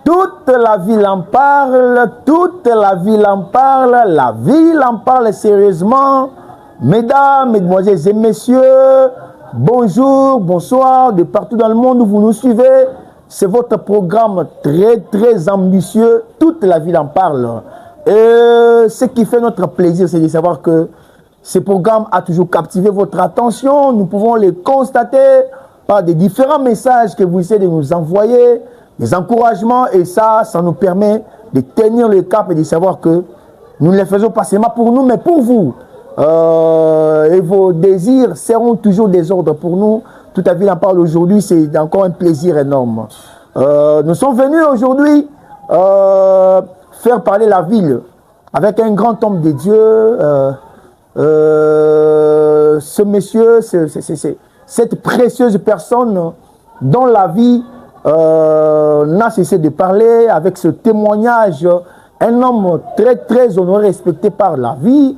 Toute la ville en parle, toute la ville en parle, la ville en parle sérieusement. Mesdames, mesdemoiselles et messieurs, bonjour, bonsoir, de partout dans le monde où vous nous suivez. C'est votre programme très, très ambitieux. Toute la ville en parle. Et ce qui fait notre plaisir, c'est de savoir que ce programme a toujours captivé votre attention. Nous pouvons le constater par des différents messages que vous essayez de nous envoyer, des encouragements, et ça nous permet de tenir le cap et de savoir que nous ne le faisons pas seulement pour nous, mais pour vous. Et vos désirs seront toujours des ordres pour nous. Toute la ville en parle aujourd'hui, c'est encore un plaisir énorme. Nous sommes venus aujourd'hui faire parler la ville avec un grand homme de Dieu. Ce monsieur, cette précieuse personne dont la vie n'a cessé de parler avec ce témoignage, un homme très très honoré, respecté par la vie,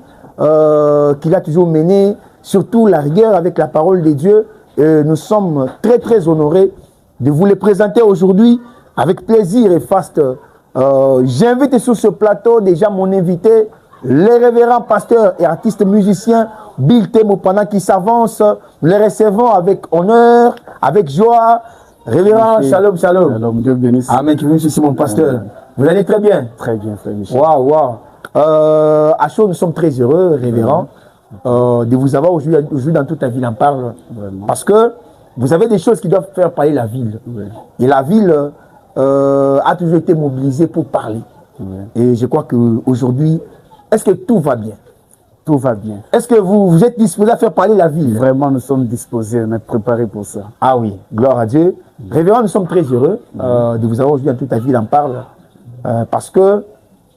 qu'il a toujours mené, surtout la rigueur avec la parole de Dieu. Et nous sommes très très honorés de vous les présenter aujourd'hui avec plaisir et faste. J'invite sur ce plateau déjà mon invité, les révérends pasteurs et artistes musiciens Bill Tembo. Pendant qu'il s'avance, nous les recevons avec honneur, avec joie. Révérend, shalom, shalom. Shalom, Dieu bénisse. Amen, tu veux c'est mon pasteur. Vous allez très bien? Très bien, frère Michel. Waouh, waouh. À chaud, nous sommes très heureux, révérend, de vous avoir aujourd'hui dans toute la ville en parle. Vraiment. Parce que vous avez des choses qui doivent faire parler la ville. Oui. Et la ville a toujours été mobilisée pour parler. Oui. Et je crois qu'aujourd'hui, est-ce que tout va bien? Tout va bien. Est-ce que vous êtes disposé à faire parler la ville? Vraiment, nous sommes disposés, on est préparés pour ça. Ah oui, gloire à Dieu. Révérend, nous sommes très heureux de vous avoir aujourd'hui dans toute la ville en parle. Parce que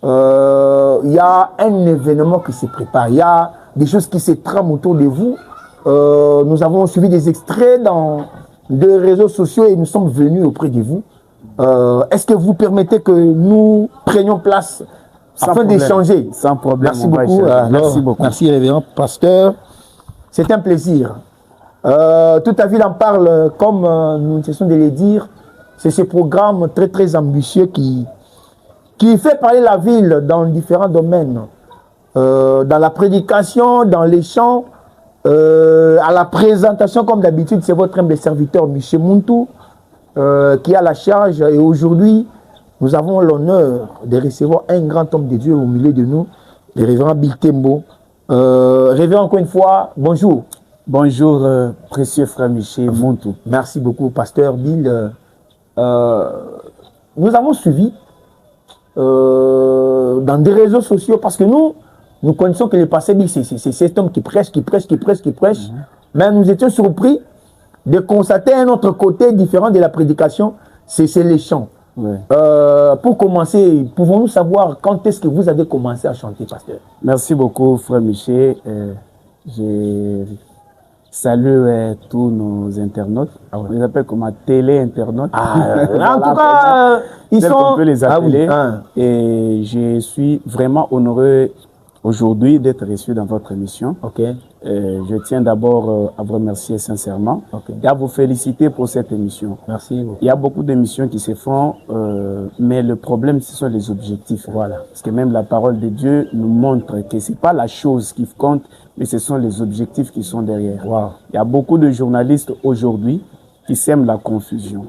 il y a un événement qui se prépare. Il y a des choses qui se trament autour de vous. Nous avons suivi des extraits dans des réseaux sociaux et nous sommes venus auprès de vous. Est-ce que vous permettez que nous prenions place afin d'échanger? Sans problème. Merci beaucoup. Merci beaucoup. Merci, révérend pasteur. C'est un plaisir. Toute la ville en parle, comme nous cessons de le dire. C'est ce programme très très ambitieux qui fait parler la ville dans différents domaines. Dans la prédication, dans les chants, à la présentation, comme d'habitude, c'est votre humble serviteur Michel Muntu qui a la charge. Et aujourd'hui, nous avons l'honneur de recevoir un grand homme de Dieu au milieu de nous, le révérend Bill Tembo. Révérend, encore une fois, bonjour. Bonjour, précieux frère Michel Muntu. Merci beaucoup, pasteur Bill. Nous avons suivi dans des réseaux sociaux, parce que nous connaissons que le pasteur Bill, c'est cet homme qui prêche. Mais nous étions surpris de constater un autre côté différent de la prédication, c'est les chants. Oui. Pour commencer, pouvons-nous savoir quand est-ce que vous avez commencé à chanter, pasteur? Merci beaucoup, frère Michel. Je salue tous nos internautes. On les appelle comme télé-internautes. En tout cas, ils sont... On peut les appeler. Et je suis vraiment honoré aujourd'hui d'être reçu dans votre émission. Okay. Je tiens d'abord à vous remercier sincèrement et à vous féliciter pour cette émission. Merci beaucoup. Il y a beaucoup d'émissions qui se font, mais le problème, ce sont les objectifs. Voilà. Parce que même la parole de Dieu nous montre que ce n'est pas la chose qui compte, mais ce sont les objectifs qui sont derrière. Wow. Il y a beaucoup de journalistes aujourd'hui qui sèment la confusion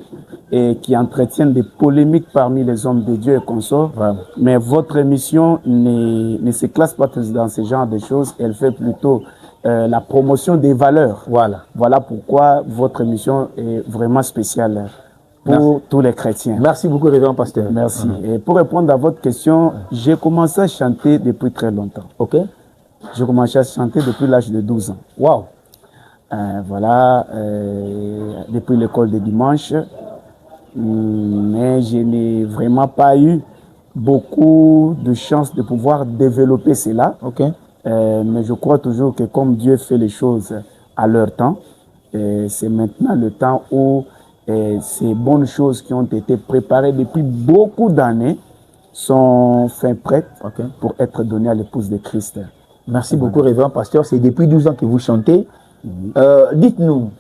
et qui entretiennent des polémiques parmi les hommes de Dieu et consorts. Vraiment. Mais votre émission ne se classe pas dans ce genre de choses. Elle fait plutôt la promotion des valeurs. Voilà pourquoi votre émission est vraiment spéciale pour tous les chrétiens. Merci beaucoup, révérend pasteur. Merci. Et pour répondre à votre question, j'ai commencé à chanter depuis très longtemps. Ok. J'ai commencé à chanter depuis l'âge de 12 ans. Wow. Voilà, depuis l'école de dimanche. Mais je n'ai vraiment pas eu beaucoup de chance de pouvoir développer cela. Ok. Mais je crois toujours que comme Dieu fait les choses à leur temps, c'est maintenant le temps où ces bonnes choses qui ont été préparées depuis beaucoup d'années sont fin prêtes pour être données à l'épouse de Christ. Merci beaucoup, révérend pasteur. C'est depuis 12 ans que vous chantez. Dites-nous,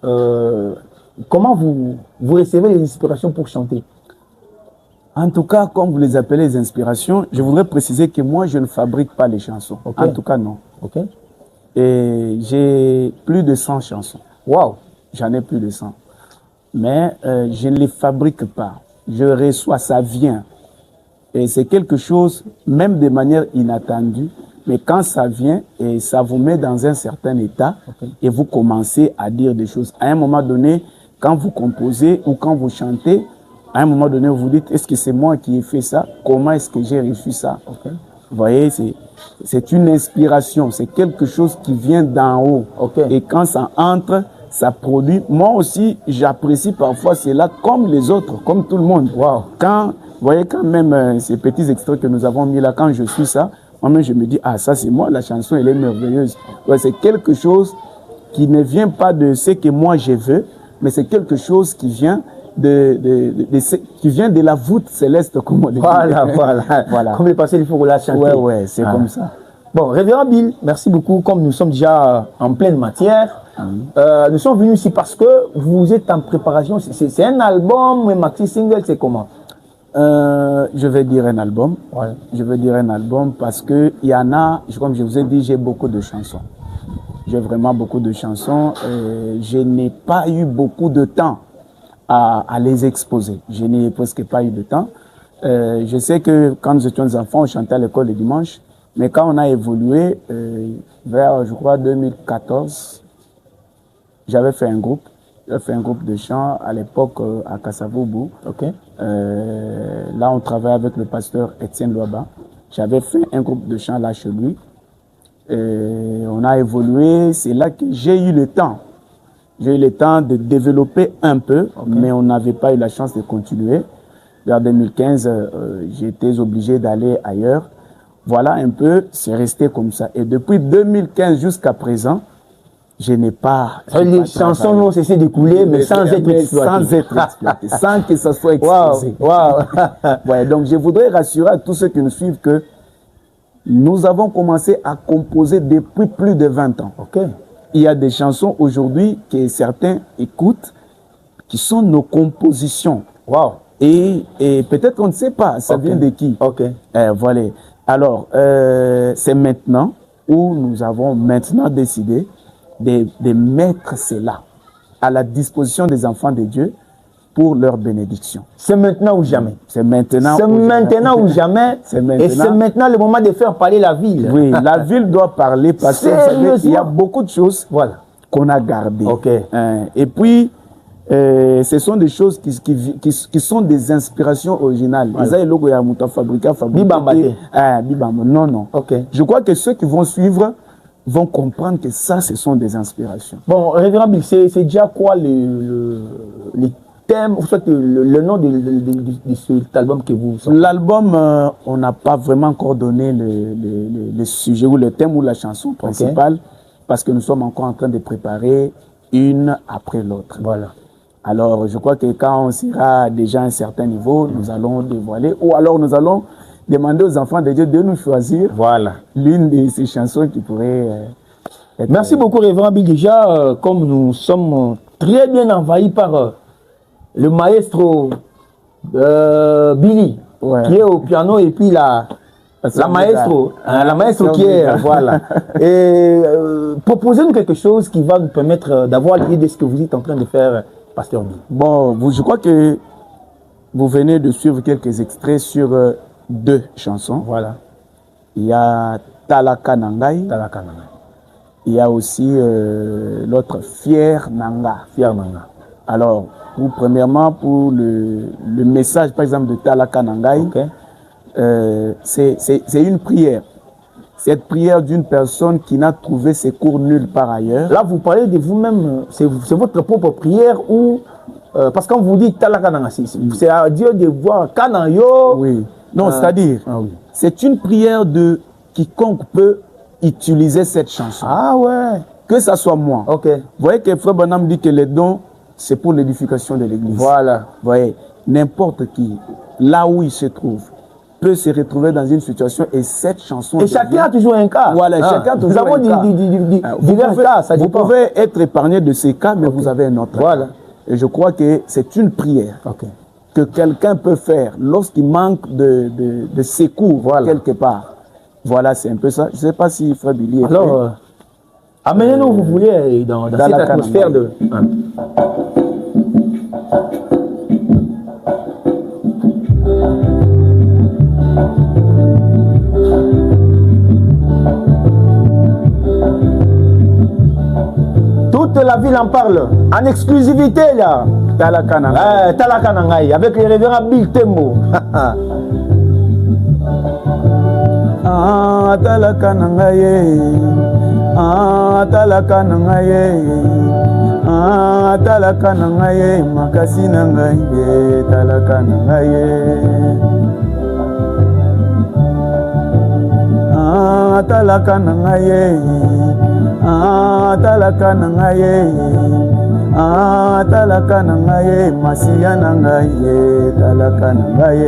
comment vous recevez les inspirations pour chanter? En tout cas, comme vous les appelez les inspirations, je voudrais préciser que moi, je ne fabrique pas les chansons. Okay. En tout cas, non. Ok. Et j'ai plus de 100 chansons. Wow. J'en ai plus de 100. Mais je ne les fabrique pas. Je reçois, ça vient. Et c'est quelque chose, même de manière inattendue, mais quand ça vient, et ça vous met dans un certain état, okay. Et vous commencez à dire des choses. À un moment donné, quand vous composez ou quand vous chantez, à un moment donné, vous vous dites, est-ce que c'est moi qui ai fait ça? Comment est-ce que j'ai reçu ça? Okay. Vous voyez, c'est une inspiration, c'est quelque chose qui vient d'en haut. Okay. Et quand ça entre, ça produit. Moi aussi, j'apprécie parfois cela comme les autres, comme tout le monde. Wow. Quand, vous voyez, quand même ces petits extraits que nous avons mis là, quand je suis ça, moi-même je me dis, ah ça c'est moi, la chanson elle est merveilleuse. Ouais, c'est quelque chose qui ne vient pas de ce que moi je veux, mais c'est quelque chose qui vient qui vient de la voûte céleste, comme on dit. Voilà. Voilà. Comme les passés, il faut que la chanter. Ouais, c'est comme ça. Bon, Révérend Bill, merci beaucoup. Comme nous sommes déjà en pleine matière, nous sommes venus ici parce que vous êtes en préparation. C'est un album, un maxi single, c'est comment? Je vais dire un album. Ouais. Je vais dire un album parce que il y en a, comme je vous ai dit, j'ai beaucoup de chansons. J'ai vraiment beaucoup de chansons. Je n'ai pas eu beaucoup de temps à les exposer. Je n'ai presque pas eu de temps. Je sais que quand nous étions enfants, on chantait à l'école le dimanche. Mais quand on a évolué, vers, je crois, 2014, j'avais fait un groupe. J'ai fait un groupe de chant à l'époque à Kassavoubou. Okay. Là, on travaillait avec le pasteur Étienne Loaba. J'avais fait un groupe de chant là chez lui. On a évolué. C'est là que j'ai eu le temps. J'ai eu le temps de développer un peu, okay. Mais on n'avait pas eu la chance de continuer. Vers 2015, j'étais obligé d'aller ailleurs. Voilà un peu, c'est resté comme ça. Et depuis 2015 jusqu'à présent, je n'ai pas... Les chansons n'ont cessé de couler, mais sans être exploitées. Sans que ça soit exposé. Wow. Ouais, donc je voudrais rassurer à tous ceux qui nous suivent que nous avons commencé à composer depuis plus de 20 ans. Okay. Il y a des chansons aujourd'hui que certains écoutent, qui sont nos compositions. Wow. Et peut-être qu'on ne sait pas, ça vient de qui. Okay. Voilà. Alors, c'est maintenant où nous avons maintenant décidé de mettre cela à la disposition des enfants de Dieu pour leur bénédiction. C'est maintenant ou jamais. C'est maintenant. C'est maintenant ou jamais. C'est maintenant. Et c'est maintenant le moment de faire parler la ville. Oui, la ville doit parler parce qu'il y a beaucoup de choses qu'on a gardées. Okay. Et puis, ce sont des choses qui sont des inspirations originales. Non. Okay. Je crois que ceux qui vont suivre vont comprendre que ça, ce sont des inspirations. Bon, Révérend Bill, c'est déjà quoi le thème, ou soit le nom de cet album que vous sortez? L'album, on n'a pas vraiment encore donné le sujet ou le thème ou la chanson principale, parce que nous sommes encore en train de préparer une après l'autre. Voilà. Alors, je crois que quand on sera déjà à un certain niveau, nous allons dévoiler, ou alors nous allons demander aux enfants de Dieu de nous choisir l'une de ces chansons qui pourrait être... Merci beaucoup, Révérend Bill. Déjà, comme nous sommes très bien envahis par le maestro Billy, qui est au piano, et puis la maestro qui est... Voilà. Et proposez-nous quelque chose qui va nous permettre d'avoir l'idée de ce que vous êtes en train de faire, Pasteur Bill. Bon, je crois que vous venez de suivre quelques extraits sur 2 chansons. Voilà. Il y a Talaka Nangai. Il y a aussi l'autre Fier Nanga. Alors, premièrement, pour le message, par exemple, de Talaka Nangai, c'est une prière. Cette prière d'une personne qui n'a trouvé secours nulle part ailleurs. Là, vous parlez de vous-même, c'est votre propre prière ou... parce que quand vous dites Talaka Nanga, c'est à Dieu de voir Kanayo. Oui. Non, c'est-à-dire, c'est une prière de quiconque peut utiliser cette chanson. Ah ouais. Que ça soit moi. Ok. Vous voyez que Frère Branham dit que les dons, c'est pour l'édification de l'Église. Voilà. Vous voyez, n'importe qui, là où il se trouve, peut se retrouver dans une situation et cette chanson... Et chacun a toujours un cas. Voilà, chacun a toujours un cas. Divers cas, ça vous pouvez être épargné de ces cas, mais vous avez un autre. Voilà. Et je crois que c'est une prière que quelqu'un peut faire lorsqu'il manque de secours quelque part. Voilà, c'est un peu ça. Je ne sais pas si Frère Billy est alors, amenez-nous où vous voulez dans cette atmosphère de... Toute la ville en parle, en exclusivité là. Talakanangaï, avec les révérends Bill Tembo. Talakanangaï, Talakanangaï, makasi nangaï, Talakanangaï. Talakanangaï, Talakanangaï, Talakanangaï, masiya nangaï, Talakanangaï.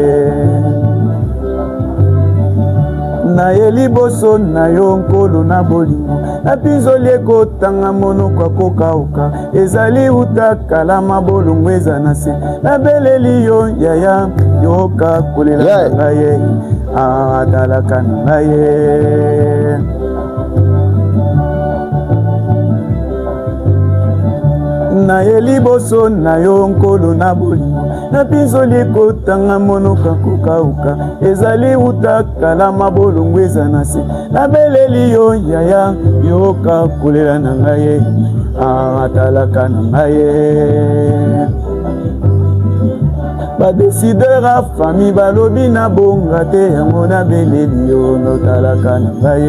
Na eliboso na yo nkolo na bolingo na pinzoli ekotanga monoko akokauka ezali uta kala mabolongo eza na se nabeleli yo yaya yoka kolela na ngai atalaka na ngai na eliboso na yo nkolo na bolingo na pinzoli ekotanga monoko akokauka ezali uta kala mabolongo eza na se nabeleli yo yaya yoka kolela na ngai atalaka na ngai badesideur ya famille balobi na bonga te yango nabeleli yo notalaka na ngai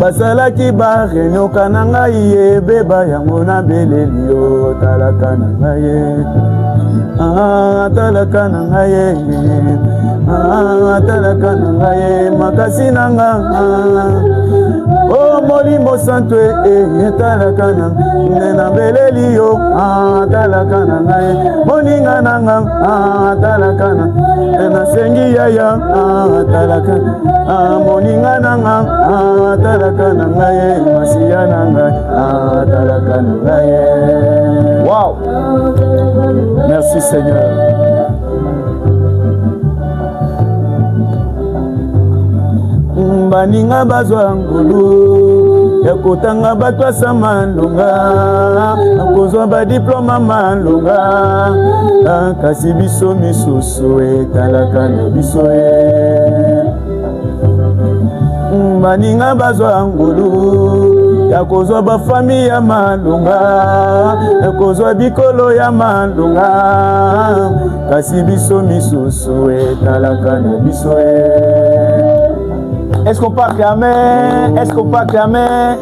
basalaki barenyoka na ngai ebeba yango nabeleli yo talaka na ngai talaka na ngai talaka na ngai makasi na nga o molimo santo talaka na ngai nabeleli yo talaka na ngai moninga na nga talaka na nasengi yaya talaka moninga na nga talaka na ngai masiya na ngai talaka na ngai. Wow, merci Seigneur. Baninga bazwa ngulu ya kotanga bato asa malonga akozwa badiploma malonga kasi biso misusu etalaka na biso baninga bazwa ngulu ya kozwa bafami ya malonga ya kozwa bikolo ya malonga kasi biso misusu etalaka na biso Est-ce qu'on peut acclamer? Est-ce qu'on peut acclamer?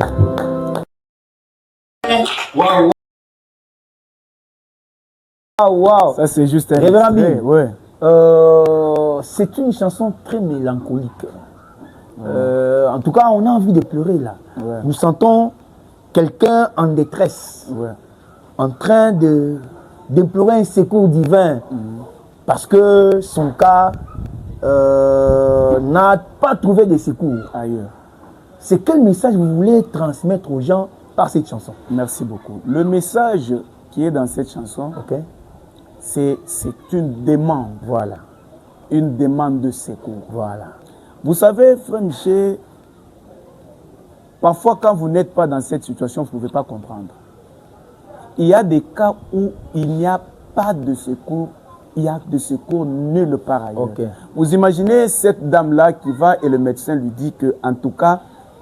Waouh! Wow. Ça c'est juste un Révérend extrait, ouais. C'est une chanson très mélancolique. En tout cas, on a envie de pleurer là. Ouais. Nous sentons quelqu'un en détresse, en train d'implorer un secours divin, parce que son cas n'a pas trouvé de secours ailleurs. C'est quel message vous voulez transmettre aux gens par cette chanson? Merci beaucoup. Le message qui est dans cette chanson, c'est une demande. Voilà. Une demande de secours. Voilà. Vous savez, frère Michel, parfois quand vous n'êtes pas dans cette situation, vous ne pouvez pas comprendre. Il y a des cas où il n'y a pas de secours. Il y a de secours nulle part ailleurs. Vous imaginez cette dame-là qui va et le médecin lui dit que, en tout cas,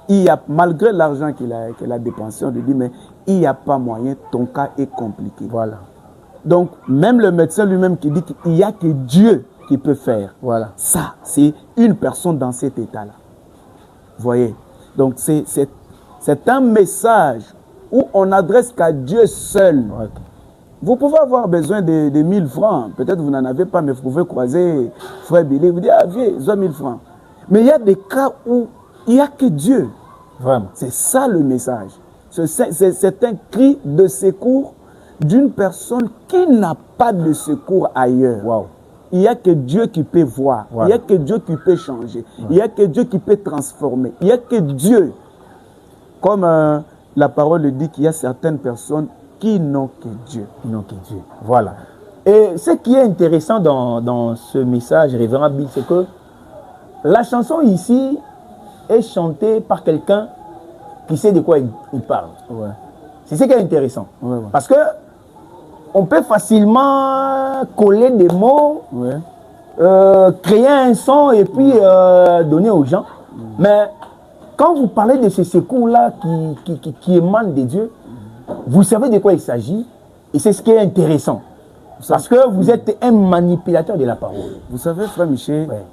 il y a, malgré l'argent qu'elle a dépensé, on lui dit, mais il n'y a pas moyen, ton cas est compliqué. Voilà. Donc, même le médecin lui-même qui dit qu'il n'y a que Dieu qui peut faire. Voilà. Ça, c'est une personne dans cet état-là. Vous voyez? Donc, c'est un message où on n'adresse qu'à Dieu seul. Vous pouvez avoir besoin de 1000 francs. Peut-être vous n'en avez pas, mais vous pouvez croiser Frère Billy. Vous dites, ah, viens, j'ai 1000 francs. Mais il y a des cas où il n'y a que Dieu. Vraiment. C'est ça le message. C'est un cri de secours d'une personne qui n'a pas de secours ailleurs. Wow. Il n'y a que Dieu qui peut voir. Il n'y a que Dieu qui peut changer. Il n'y a que Dieu qui peut transformer. Il n'y a que Dieu. Comme la parole dit qu'il y a certaines personnes, qui n'ont que Dieu. Qui n'ont que Dieu. Voilà. Et ce qui est intéressant dans ce message, révérend Bill, c'est que la chanson ici est chantée par quelqu'un qui sait de quoi il parle. Ouais. C'est ce qui est intéressant. Ouais. Parce que on peut facilement coller des mots, Ouais. créer un son et puis donner aux gens. Mais quand vous parlez de ce secours-là qui émane de Dieu, vous savez de quoi il s'agit et c'est ce qui est intéressant. Parce que vous êtes un manipulateur de la parole. Vous savez, frère Michel, Ouais.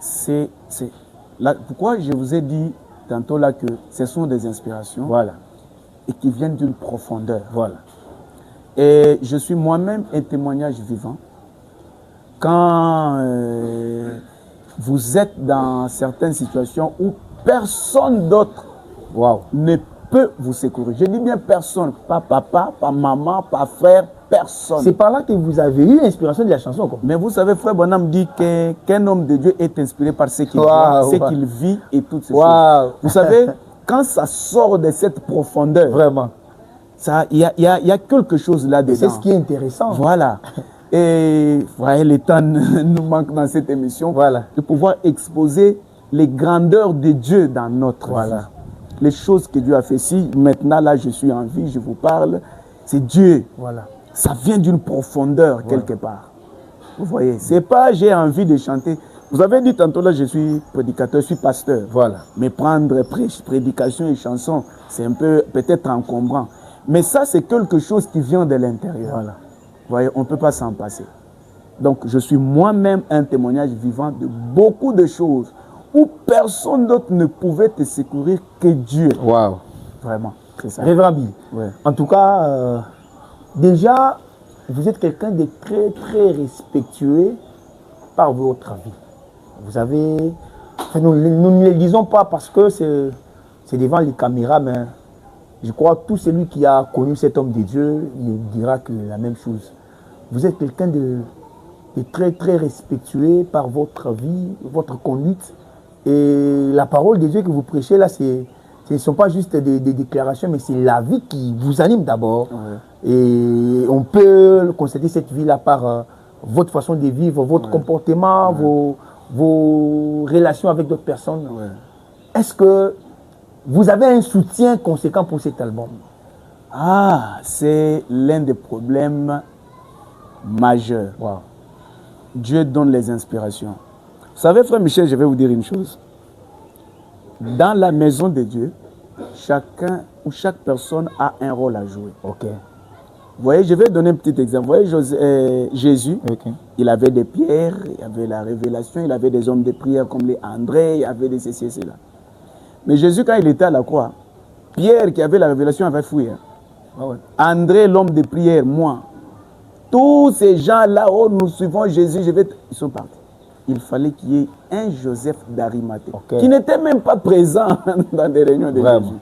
c'est là, pourquoi je vous ai dit tantôt là que ce sont des inspirations Voilà. et qui viennent d'une profondeur. Voilà. Et je suis moi-même un témoignage vivant. Quand vous êtes dans certaines situations où personne d'autre Wow. ne peut vous secourir. Je dis bien personne, pas papa, pas maman, pas frère, personne. C'est par là que vous avez eu l'inspiration de la chanson. Quoi. Mais vous savez, frère Bonham dit qu'un homme de Dieu est inspiré par ce qu'il Wow, voit, ce wow. qu'il vit et toutes ces Wow. choses. Vous savez, quand ça sort de cette profondeur, Vraiment. il y a quelque chose là-dedans. C'est ce qui est intéressant. Voilà. Et vous voyez, le temps nous manque dans cette émission Voilà. de pouvoir exposer les grandeurs de Dieu dans notre Voilà. vie. Les choses que Dieu a fait. Si maintenant, là, je suis en vie, je vous parle, c'est Dieu. Voilà. Ça vient d'une profondeur quelque part. Vous voyez, c'est pas j'ai envie de chanter. Vous avez dit tantôt là, je suis prédicateur, je suis pasteur. Voilà. Mais prendre prédication et chanson, c'est un peu peut-être encombrant. Mais ça, c'est quelque chose qui vient de l'intérieur. Voilà. Vous voyez, on ne peut pas s'en passer. Donc, je suis moi-même un témoignage vivant de beaucoup de choses où personne d'autre ne pouvait te secourir que Dieu. Wow. Vraiment, c'est ça. Révérend Bill. Ouais. En tout cas, déjà, vous êtes quelqu'un de très, très respectueux par votre vie. Vous avez... Enfin, nous ne le disons pas parce que c'est devant les caméras, mais je crois que tout celui qui a connu cet homme de Dieu, il dira que la même chose. Vous êtes quelqu'un de très, très respectueux par votre vie, votre conduite. Et la parole de Dieu que vous prêchez là, ce ne sont pas juste des déclarations, mais c'est la vie qui vous anime d'abord. Ouais. Et on peut constater cette vie-là par votre façon de vivre, votre comportement, vos relations avec d'autres personnes. Ouais. Est-ce que vous avez un soutien conséquent pour cet album? Ah, c'est l'un des problèmes majeurs. Wow. Dieu donne les inspirations. Vous savez, frère Michel, je vais vous dire une chose. Dans la maison de Dieu, chacun ou chaque personne a un rôle à jouer. Ok. Vous voyez, je vais donner un petit exemple. Vous voyez, Jésus, Ok. il avait des pierres, il avait la révélation, il avait des hommes de prière comme les André, il avait des ceci et cela. Mais Jésus, quand il était à la croix, Pierre qui avait la révélation avait fui. Ah ouais. André, l'homme de prière, moi. Tous ces gens-là, oh, nous suivons Jésus, ils sont partis. Il fallait qu'il y ait un Joseph d'Arimathée, qui n'était même pas présent dans les réunions de Jésus.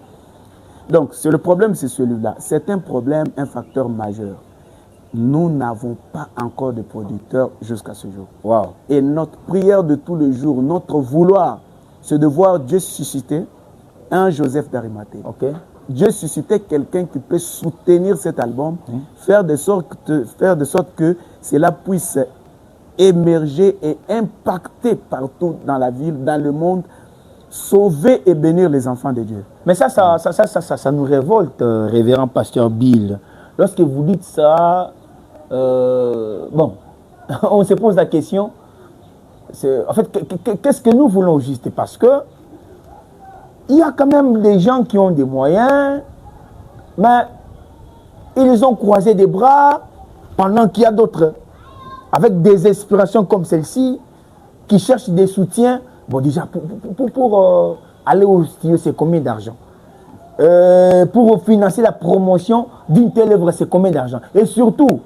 Donc, le problème, c'est celui-là. C'est un problème, un facteur majeur. Nous n'avons pas encore de producteurs jusqu'à ce jour. Wow. Et notre prière de tous les jours, notre vouloir, c'est de voir Dieu susciter un Joseph d'Arimathée. Ok. Dieu suscitait quelqu'un qui peut soutenir cet album, faire de sorte que cela puisse émerger et impacter partout dans la ville, dans le monde, sauver et bénir les enfants de Dieu. Mais ça nous révolte, révérend pasteur Bill. Lorsque vous dites ça, bon, on se pose la question, en fait, qu'est-ce que nous voulons juste? Parce que il y a quand même des gens qui ont des moyens, mais ils ont croisé des bras pendant qu'il y a d'autres, avec des inspirations comme celle-ci, qui cherchent des soutiens. Bon, déjà, pour aller au studio, c'est combien d'argent? Pour financer la promotion d'une telle œuvre, c'est combien d'argent? Et surtout,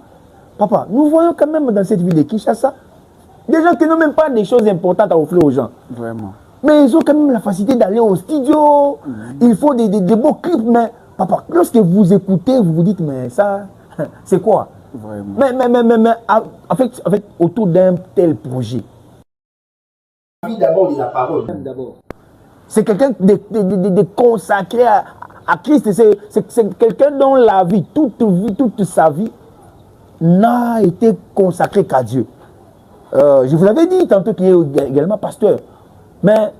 papa, nous voyons quand même dans cette ville de Kinshasa des gens qui n'ont même pas des choses importantes à offrir aux gens. Vraiment. Mais ils ont quand même la facilité d'aller au studio. Il faut des beaux clips. Mais papa, lorsque vous écoutez, vous vous dites, mais ça, c'est quoi? Vraiment. Mais en fait, autour d'un tel projet. D'abord de la parole. C'est quelqu'un de consacré à Christ, c'est quelqu'un dont la vie, toute sa vie, n'a été consacrée qu'à Dieu. Je vous avais dit tantôt qu'il est également pasteur. Mais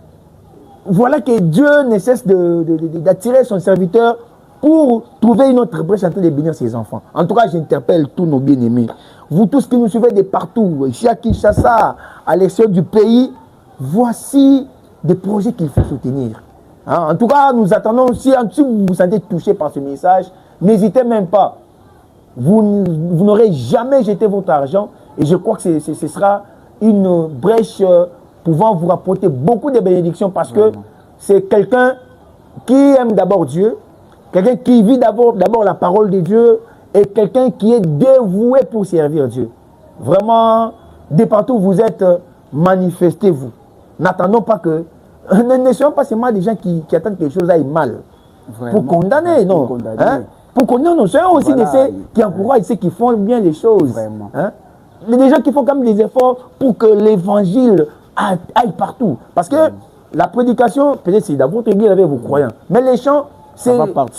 voilà que Dieu ne cesse d'attirer son serviteur pour trouver une autre brèche en train de bénir ses enfants. En tout cas, j'interpelle tous nos bien-aimés. Vous tous qui nous suivez de partout, ici à Kinshasa, à l'extérieur du pays, voici des projets qu'il faut soutenir. Hein? En tout cas, nous attendons aussi, si vous vous sentez touché par ce message, n'hésitez même pas. Vous n'aurez jamais jeté votre argent et je crois que ce sera une brèche pouvant vous rapporter beaucoup de bénédictions parce que c'est quelqu'un qui aime d'abord Dieu, quelqu'un qui vit d'abord la parole de Dieu et quelqu'un qui est dévoué pour servir Dieu. Vraiment, de partout où vous êtes, manifestez-vous. N'attendons pas que... Ne soyons pas seulement des gens qui attendent que quelque chose aille mal. Vraiment, pour condamner, non. Pour condamner. Hein? Pour condamner, non. Soyons aussi de ceux qui encouragent, ceux qui font bien les choses. Vraiment. Hein? Des gens qui font quand même des efforts pour que l'évangile aille partout. Parce que la prédication, peut-être c'est dans votre église avec vos croyants. Mais les chants, ça va partout.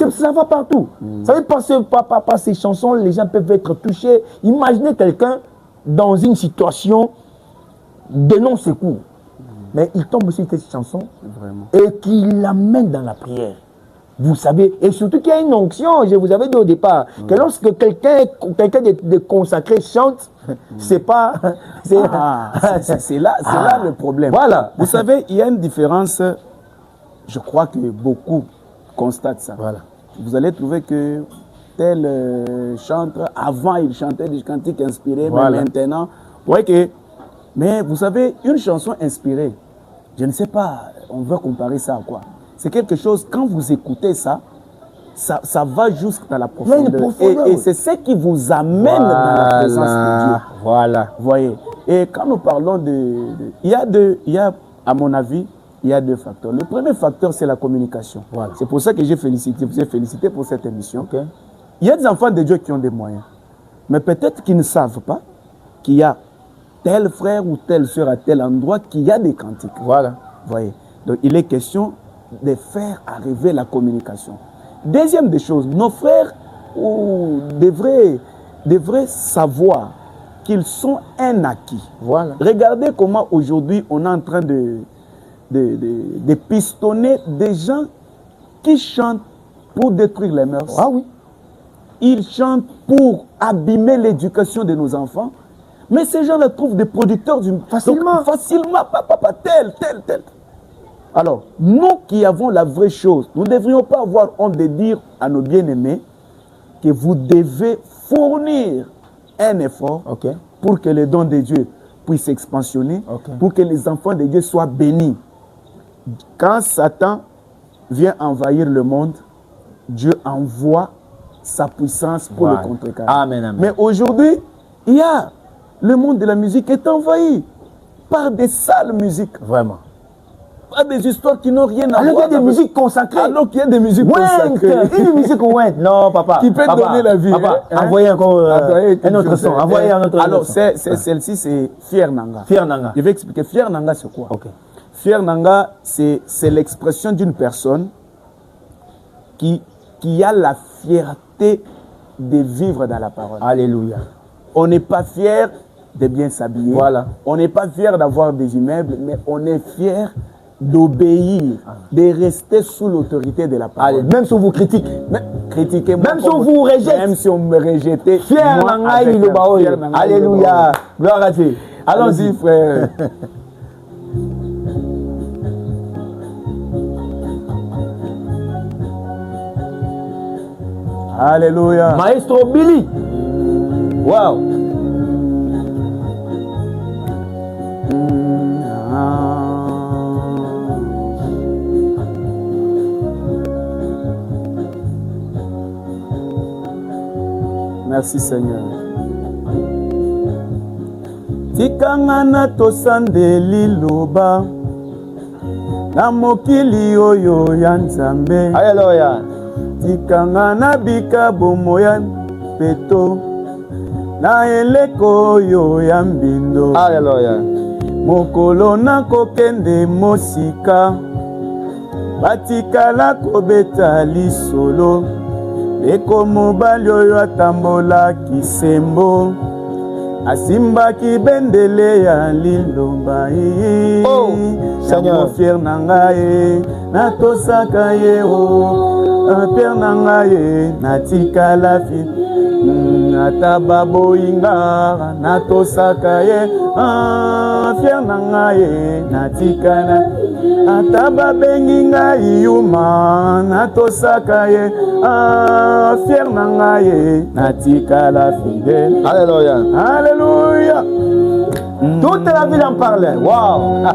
Ça veut dire par ces chansons, les gens peuvent être touchés. Imaginez quelqu'un dans une situation de non-secours. Mais il tombe sur cette chanson et qu'il l'amène dans la prière. Vous savez, et surtout qu'il y a une onction, je vous avais dit au départ, que lorsque quelqu'un de consacré chante, c'est pas... C'est là le problème. Voilà. Vous savez, il y a une différence, je crois que beaucoup constatent ça. Voilà. Vous allez trouver que tel chanteur, avant il chantait des cantiques inspirés, mais maintenant, vous voyez que... Mais vous savez, une chanson inspirée, je ne sais pas, on veut comparer ça à quoi? C'est quelque chose, quand vous écoutez ça va jusqu'à la profondeur. Et c'est ce qui vous amène dans la présence de Dieu. Voilà. Vous voyez. Et quand nous parlons il y a, à mon avis, il y a deux facteurs. Le premier facteur, c'est la communication. Voilà. C'est pour ça que vous ai félicité pour cette émission. Okay. Il y a des enfants de Dieu qui ont des moyens. Mais peut-être qu'ils ne savent pas qu'il y a tel frère ou telle sœur à tel endroit qu'il y a des cantiques. Voilà. Vous voyez. Donc, il est question de faire arriver la communication. Deuxième des choses, nos frères devraient savoir qu'ils sont un acquis. Voilà. Regardez comment aujourd'hui on est en train de pistonner des gens qui chantent pour détruire les mœurs. Ah oui. Ils chantent pour abîmer l'éducation de nos enfants. Mais ces gens-là trouvent des producteurs facilement. Donc, facilement, papa, tel. Alors, nous qui avons la vraie chose, nous ne devrions pas avoir honte de dire à nos bien-aimés que vous devez fournir un effort pour que les dons de Dieu puissent s'expansionner, pour que les enfants de Dieu soient bénis. Quand Satan vient envahir le monde, Dieu envoie sa puissance pour le contrecarrer. Amen. Mais aujourd'hui, le monde de la musique est envahi par des sales musiques. Vraiment. Pas des histoires qui n'ont rien à voir. Alors qu'il y a des musiques consacrées. Alors qu'il y a des musiques consacrées. Une musique ouinte. Non, papa. Qui peut donner la vie. Papa, envoyez encore un autre son. Envoyez un autre son. Alors, celle-ci, c'est Fier Nanga. Fier Nanga. Je vais expliquer. Fier Nanga, c'est quoi? Fier Nanga, c'est l'expression d'une personne qui a la fierté de vivre dans la parole. Alléluia. On n'est pas fier de bien s'habiller. Voilà. On n'est pas fier d'avoir des immeubles, mais on est fier d'obéir, de rester sous l'autorité de la parole. Allez, même si on vous critique, critiquez-moi. Même si on vous rejette. Même si on me rejette. Fier Nangaï le Baoui. Alléluia. Gloire à Dieu. Allons-y, frère. Alléluia. Maestro Billy. Wow. Merci Seigneur. Tikanga na tosandeli loba na mokili oyo ya Nzambe. Alléluia. Tikanga na bika bomoya peto na eleko oyo ya mbindo. Alléluia. Mokolo na kokende mosika batikala kobeta lisolo eko mobali oyo atambola kisembo asimbaki bendele ya liloba Seigneur fier na ngai natosaka ye Père na ngai natikala fi ata baboyinga natosaka ye fier na ngai natikala ata babengi ngai yuma natosaka ye fier na ngai natikala fidèle. Alléluia. Alléluia. Toute la ville en parlait. Wow.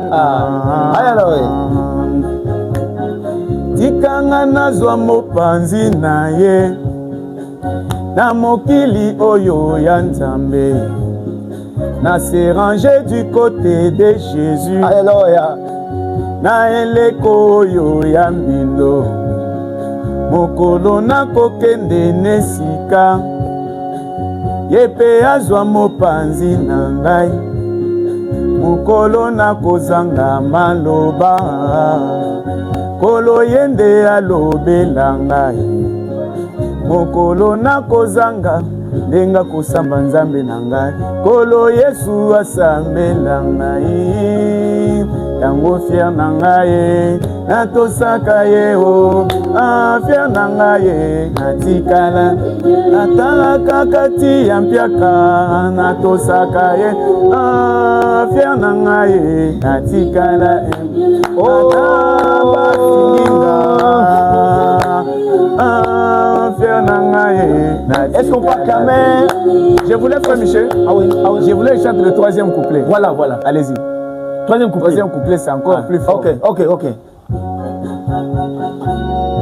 Alléluia. Tikanga nazwa mopanzi na ye na mokili oyo ya Nzambe na se ranger du côté de Jésus. Alléluia. Na eleko oyo ya mbindo mokolo nakokende nesika ye mpe azwa mopanzi na ngai mokolo nakozanga maloba kolo yende alobela ngai mokolo nakozanga ndenga kosamba Nzambe na ngai kolo Yesu asambela ngai yango fier na ngai natosaka ye fier na ngai natikala natalaka kati ya mpiaka natosaka ye fier na ngai natikala fier na ngai. Est-ce qu'on parle quand même? Je voulais faire Michel. Ah oui, ah oui. Je voulais chanter le troisième couplet. Voilà, voilà. Allez-y. Troisième couplet. Troisième couplet, c'est encore plus fort. Ok.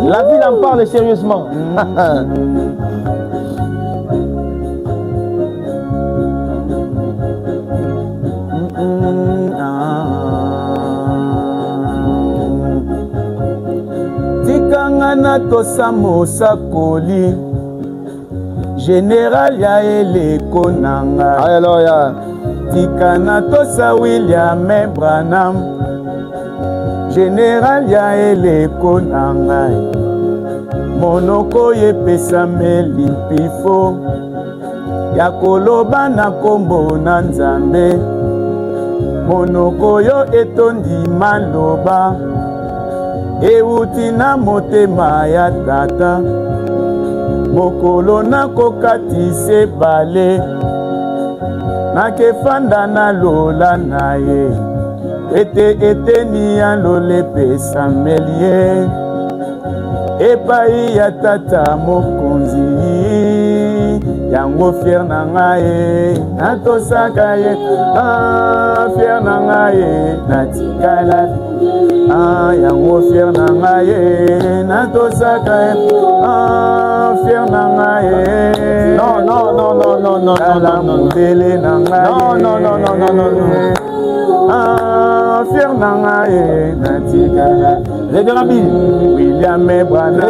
La ville en parle sérieusement. Tikanga na tosa mosakoli Général ya eleko nanga. Alléluia. Tikana tosa William Branham Général ya eleko nanga monoko yepesa melimpifo ya koloba na kombo na Nzambe monoko yo etondi maloba euti na motema ya tata mokolo nakokatise bale nakefanda na lola na ye eteni ya lolepesa melie epai ya tata mokonzi yango fier na ngai natosaka ye fier na ngai natikala yango fier na ngai natosaka ye fier na ngai ala mondele na ngai fier na ngai natikala. Révérend Bill. William Branham.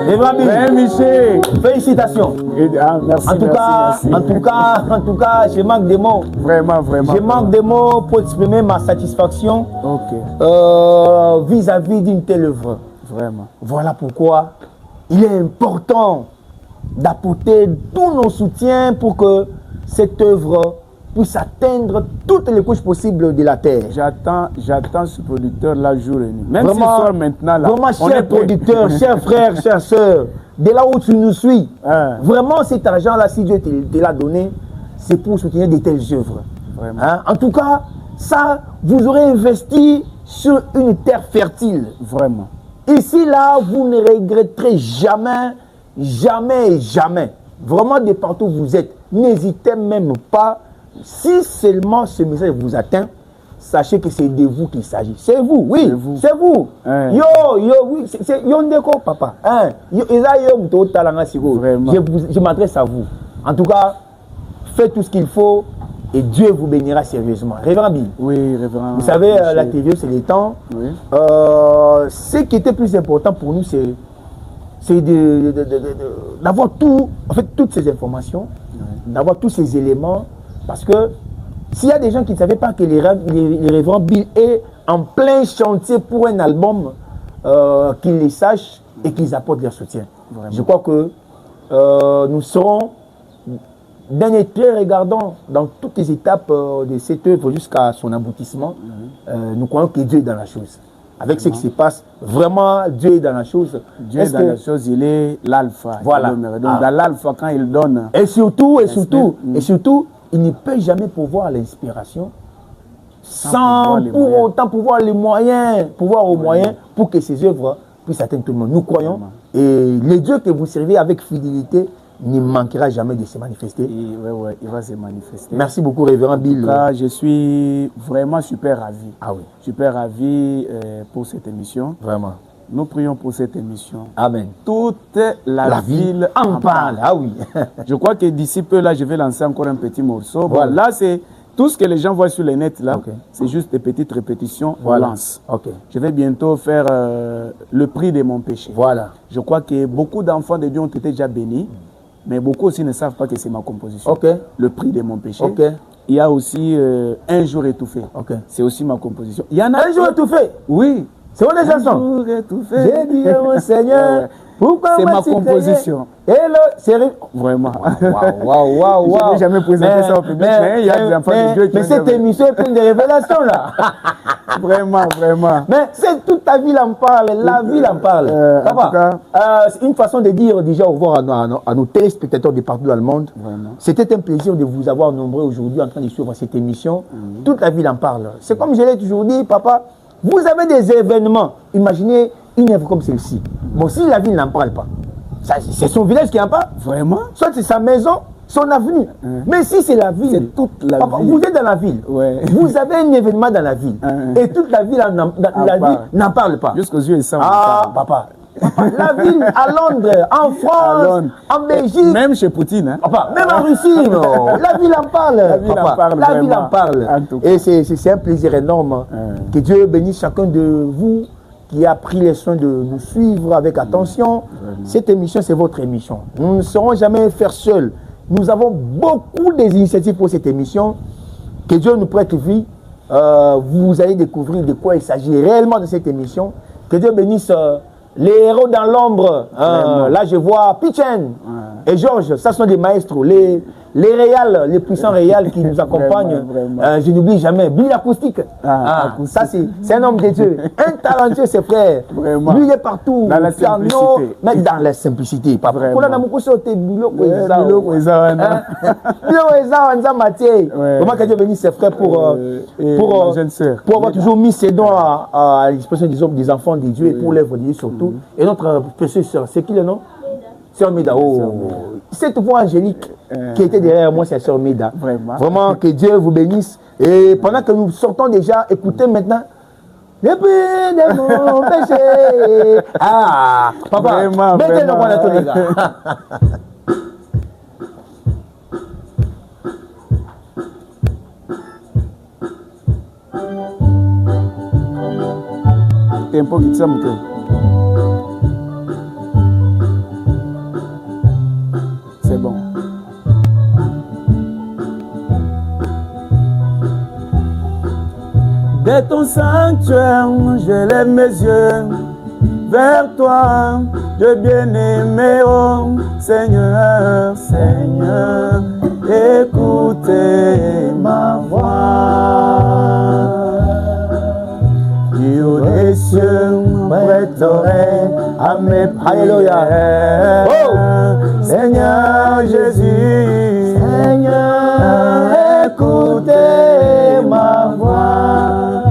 Révérend Bill. Michel. Félicitations. Merci, en tout cas, je manque des mots. Vraiment. Je manque des mots pour exprimer ma satisfaction vis-à-vis d'une telle œuvre. Vraiment. Voilà pourquoi il est important d'apporter tous nos soutiens pour que cette œuvre puisse atteindre toutes les couches possibles de la terre. J'attends ce producteur là jour et nuit. Même vraiment, s'il sort maintenant là. Vraiment, cher producteur, chers frères, chères sœurs, de là où tu nous suis, vraiment cet argent-là, si Dieu te l'a donné, c'est pour soutenir de telles œuvres. En tout cas, ça, vous aurez investi sur une terre fertile. Vraiment. Ici, là, vous ne regretterez jamais, jamais, jamais. Vraiment, de partout où vous êtes, n'hésitez même pas. Si seulement ce message vous atteint, sachez que c'est de vous qu'il s'agit. C'est vous, oui, c'est vous. Oui, c'est Yondeko, papa. Je m'adresse à vous. En tout cas, faites tout ce qu'il faut et Dieu vous bénira sérieusement. Révérend Bill. Oui, révérend. Vous savez, la TV, c'est les temps. Oui. Ce qui était plus important pour nous, c'est d'avoir toutes ces informations, d'avoir tous ces éléments. Parce que s'il y a des gens qui ne savaient pas que les révérends Bill est en plein chantier pour un album, qu'ils les sachent et qu'ils apportent leur soutien. Vraiment. Je crois que nous serons d'un œil très regardant dans toutes les étapes de cette œuvre jusqu'à son aboutissement. Nous croyons que Dieu est dans la chose. Avec ce qui se passe, vraiment, Dieu est dans la chose. Dieu est dans la chose, il est l'alpha. Voilà. Donc, dans l'alpha, quand il donne... Et surtout, il ne peut jamais pouvoir l'inspiration sans pour autant pouvoir les moyens, pour que ces œuvres puissent atteindre tout le monde. Nous croyons. Et le Dieu que vous servez avec fidélité ne manquera jamais de se manifester. Oui, il va se manifester. Merci beaucoup, Révérend Bill. Là, je suis vraiment super ravi. Ah oui. Super ravi pour cette émission. Vraiment. Nous prions pour cette émission. Amen. Toute la ville en parle. Ah oui. Je crois que d'ici peu, là, je vais lancer encore un petit morceau. Voilà. Bon, là, c'est tout ce que les gens voient sur les nets, là. Okay. C'est juste des petites répétitions. Voilà. On lance. Okay. Je vais bientôt faire le prix de mon péché. Voilà. Je crois que beaucoup d'enfants de Dieu ont été déjà bénis. Mais beaucoup aussi ne savent pas que c'est ma composition. Okay. Le prix de mon péché. Okay. Il y a aussi un jour étouffé. Okay. C'est aussi ma composition. Il y en a un jour étouffé. Oui. C'est où les chansons? Un jour étouffé. J'ai dit mon Seigneur. C'est ma composition. Vraiment. Waouh. Je n'ai jamais présenté ça au public, mais il y a des enfants de Dieu qui... Mais cette émission est pleine de révélations, là. Vraiment. Mais c'est toute ta ville en parle, la ville en parle. C'est une façon de dire déjà au revoir à nos téléspectateurs de partout dans le monde. C'était un plaisir de vous avoir nombreux aujourd'hui en train de suivre cette émission. Toute la ville en parle. C'est comme je l'ai toujours dit, papa, vous avez des événements. Imaginez une œuvre comme celle-ci. Bon, si la ville n'en parle pas, c'est son village qui en parle. Vraiment? Soit c'est sa maison, son avenue. Mais si c'est la ville, c'est toute la ville. Vous êtes dans la ville. Ouais. Vous avez un événement dans la ville. Et toute la ville n'en parle pas. Jusqu'aux yeux et sang. Papa. La ville à Londres, en France, en Belgique. Même chez Poutine. Hein? Papa, même en Russie, non. La ville en parle. La ville en parle. Et c'est un plaisir énorme. Que Dieu bénisse chacun de vous qui a pris les soins de nous suivre avec attention. Cette émission, c'est votre émission. Nous ne serons jamais faire seuls. Nous avons beaucoup d'initiatives pour cette émission. Que Dieu nous prête vie. Vous allez découvrir de quoi il s'agit réellement de cette émission. Que Dieu bénisse les héros dans l'ombre. Là, je vois Pichen et Georges. Ça sont des maestros. Les réals, les puissants réals qui nous accompagnent. Je n'oublie jamais. Bill Acoustique. Ça, c'est un homme de Dieu. Un talentueux, ses frères. Vraiment. Lui, il est partout. Dans la simplicité. Mais dans la simplicité. Vraiment. Comment que Dieu bénisse ses frères pour avoir toujours mis ses dons à disposition des enfants de Dieu et pour l'œuvre de Dieu surtout. Et notre précieuse sœur, c'est qui le nom? Sœur Mida. Cette voix angélique qui était derrière moi, c'est Sœur Mida. Vraiment, que Dieu vous bénisse. Et pendant que nous sortons déjà, écoutez maintenant. Depuis de mon péché. Papa, mettez le roi à tous les gars. Tempo qui t'aime que. C'est bon. De ton sanctuaire, je lève mes yeux vers toi, Dieu bien-aimé, oh Seigneur, Seigneur, écoutez ma voix. Dieu des cieux, prête oreille à mes prières. Seigneur Jésus, Seigneur, écoutez ma voix.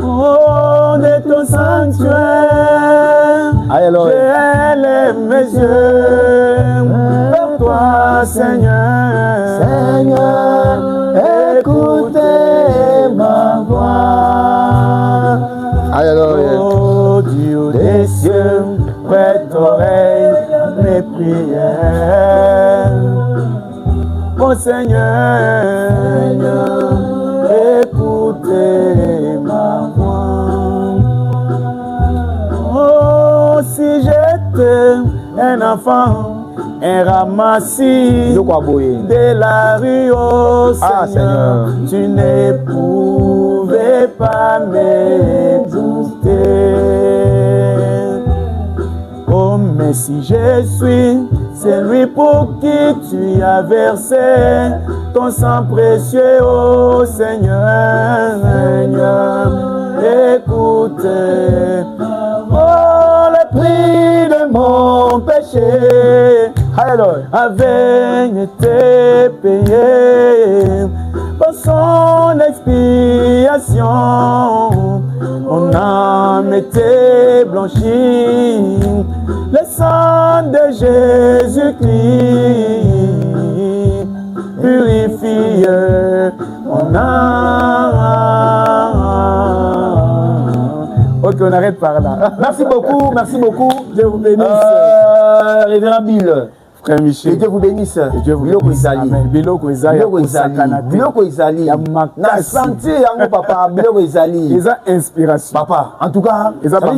Oh, de ton sanctuaire, j'élève mes yeux vers toi, Seigneur, Seigneur, écoutez ma voix. Oh Dieu des cieux, prête oreille à mes prières. Oh Seigneur, écoutez ma voix. Oh, si j'étais un enfant, un ramassis de la rue, oh Seigneur, tu n'éprouves pouvais pas m'exister. Oh, mais si je suis celui pour qui tu as versé ton sang précieux, oh Seigneur, Seigneur, écoute. Oh, le prix de mon péché avait été payé par son expiation. Mon âme était blanchie, le sang de Jésus-Christ purifie mon âme. Ok, on arrête par là. Merci beaucoup, merci beaucoup. Dieu vous bénisse. Révérend Bill. Frère Michel. Que Dieu vous bénisse. Que Dieu vous bénisse. Amen. Biloko ezali. Biloko ezali. Na santé yango papa. Biloko ezali. Eza inspiration. Papa, en tout cas, eza papa.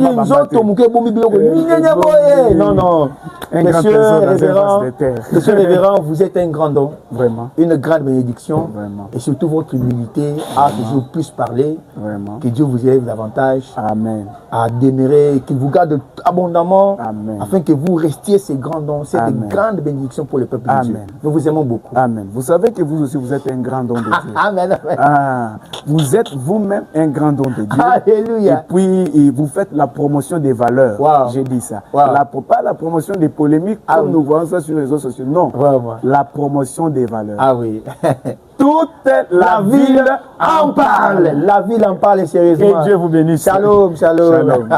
Non, non. Monsieur Révérend, vous êtes un grand don. Vraiment. Une grande bénédiction. Vraiment. Et surtout votre humilité à toujours plus parler. Vraiment. Que Dieu vous élève davantage. Amen. À demeurer, qu'il vous garde abondamment. Amen. Afin que vous restiez ces grands dons. C'est une grande bénédiction pour le peuple de Dieu. Nous vous aimons beaucoup. Amen. Vous savez que vous aussi, vous êtes un grand don de Dieu. Amen. Amen. Ah, vous êtes vous-même un grand don de Dieu. Alléluia. Et puis, vous faites la promotion des valeurs. Wow. J'ai dit ça. Wow. Pas la promotion des polémiques comme nous voyons ça sur les réseaux sociaux. Non. Vraiment. La promotion des valeurs. Ah oui. Toute la ville en parle. La ville en parle sérieusement. Et Dieu vous bénisse. Shalom, shalom. Shalom.